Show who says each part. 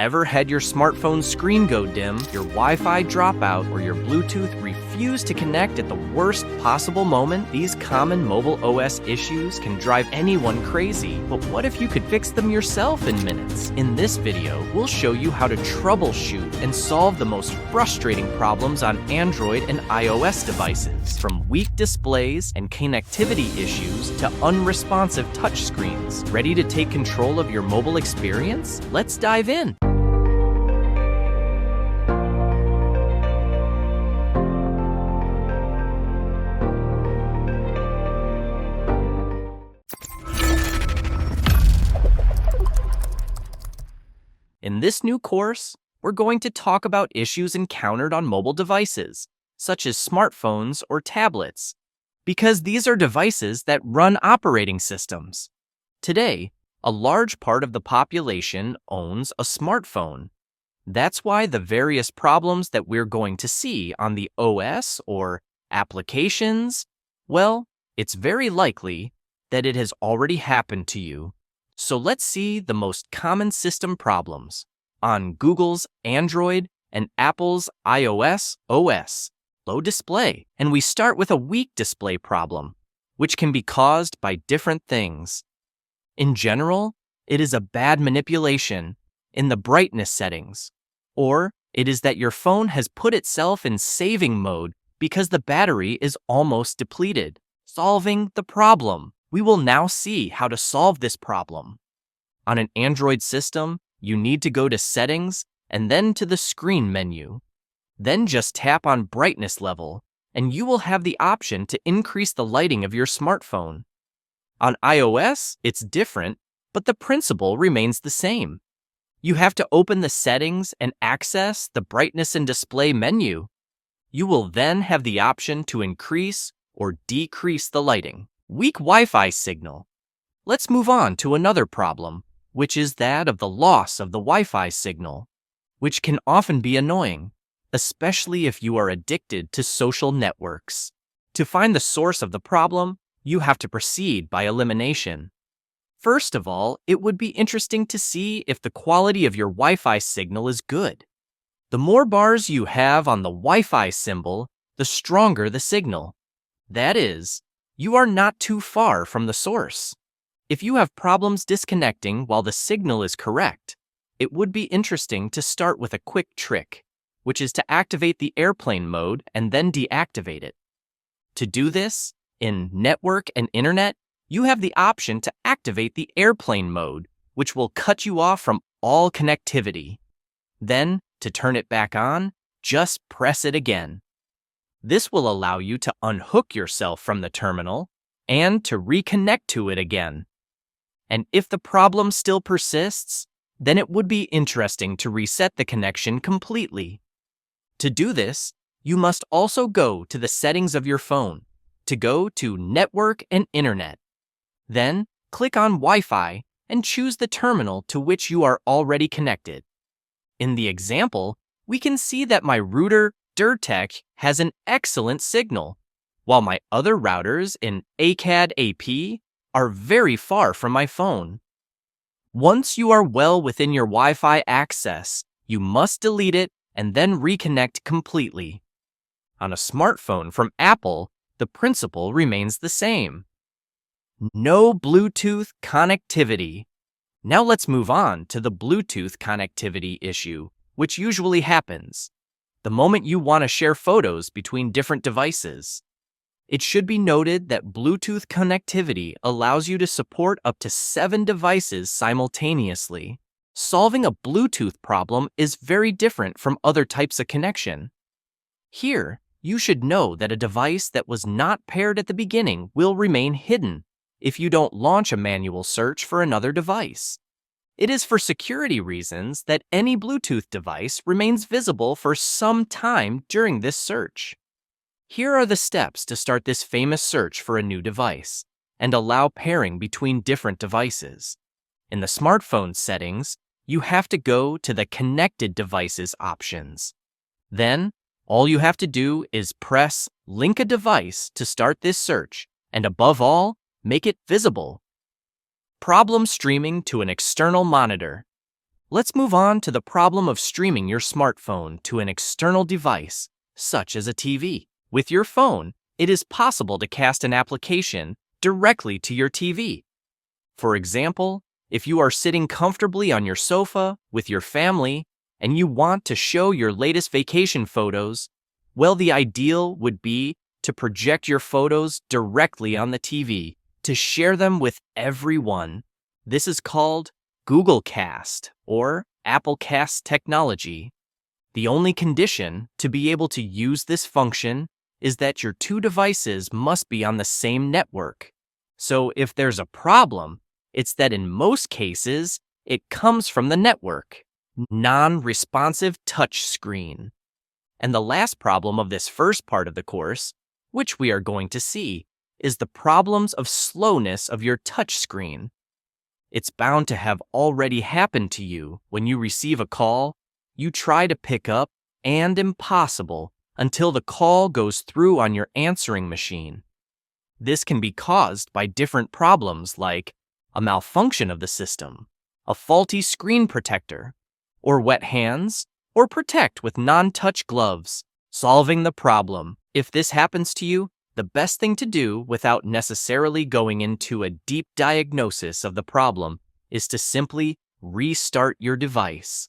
Speaker 1: Ever had your smartphone screen go dim, your Wi-Fi drop out, or your Bluetooth refuse to connect at the worst possible moment? These common mobile OS issues can drive anyone crazy, but what if you could fix them yourself in minutes? In this video, we'll show you how to troubleshoot and solve the most frustrating problems on Android and iOS devices, from weak displays and connectivity issues to unresponsive touchscreens. Ready to take control of your mobile experience? Let's dive in. In this new course, we're going to talk about issues encountered on mobile devices, such as smartphones or tablets, because these are devices that run operating systems. Today, a large part of the population owns a smartphone. That's why the various problems that we're going to see on the OS or applications, well, it's very likely that it has already happened to you. So let's see the most common system problems on Google's Android and Apple's iOS OS. Low display. And we start with a weak display problem, which can be caused by different things. In general, it is a bad manipulation in the brightness settings, or it is that your phone has put itself in saving mode because the battery is almost depleted. Solving the problem. We will now see how to solve this problem. On an Android system, you need to go to Settings and then to the Screen menu. Then just tap on Brightness Level, and you will have the option to increase the lighting of your smartphone. On iOS, it's different, but the principle remains the same. You have to open the Settings and access the Brightness and Display menu. You will then have the option to increase or decrease the lighting. Weak Wi-Fi signal. Let's move on to another problem, which is that of the loss of the Wi-Fi signal, which can often be annoying, especially if you are addicted to social networks. To find the source of the problem, you have to proceed by elimination. First of all, it would be interesting to see if the quality of your Wi-Fi signal is good. The more bars you have on the Wi-Fi symbol, the stronger the signal. That is, you are not too far from the source. If you have problems disconnecting while the signal is correct, it would be interesting to start with a quick trick, which is to activate the airplane mode and then deactivate it. To do this, in Network and Internet, you have the option to activate the airplane mode, which will cut you off from all connectivity. Then, to turn it back on, just press it again. This will allow you to unhook yourself from the terminal and to reconnect to it again. And if the problem still persists, then it would be interesting to reset the connection completely. To do this, you must also go to the settings of your phone to go to Network and Internet. Then, click on Wi-Fi and choose the terminal to which you are already connected. In the example, we can see that my router Durtech has an excellent signal, while my other routers in ACAD AP are very far from my phone. Once you are well within your Wi-Fi access, you must delete it and then reconnect completely. On a smartphone from Apple, the principle remains the same. No Bluetooth connectivity. Now let's move on to the Bluetooth connectivity issue, which usually happens the moment you want to share photos between different devices. It should be noted that Bluetooth connectivity allows you to support up to 7 devices simultaneously. Solving a Bluetooth problem is very different from other types of connection. Here, you should know that a device that was not paired at the beginning will remain hidden if you don't launch a manual search for another device. It is for security reasons that any Bluetooth device remains visible for some time during this search. Here are the steps to start this famous search for a new device and allow pairing between different devices. In the smartphone settings, you have to go to the Connected Devices options. Then, all you have to do is press Link a Device to start this search, and above all, make it visible. Problem streaming to an external monitor. Let's move on to the problem of streaming your smartphone to an external device, such as a TV. With your phone, it is possible to cast an application directly to your TV. For example, if you are sitting comfortably on your sofa with your family and you want to show your latest vacation photos, well, the ideal would be to project your photos directly on the TV to share them with everyone. This is called Google Cast or Apple Cast technology. The only condition to be able to use this function is that your two devices must be on the same network. So if there's a problem, it's that in most cases, it comes from the network. Non-responsive touchscreen. And the last problem of this first part of the course, which we are going to see, is the problems of slowness of your touchscreen. It's bound to have already happened to you when you receive a call, you try to pick up, and impossible until the call goes through on your answering machine. This can be caused by different problems like a malfunction of the system, a faulty screen protector, or wet hands, or protect with non-touch gloves. Solving the problem. If this happens to you, the best thing to do without necessarily going into a deep diagnosis of the problem is to simply restart your device.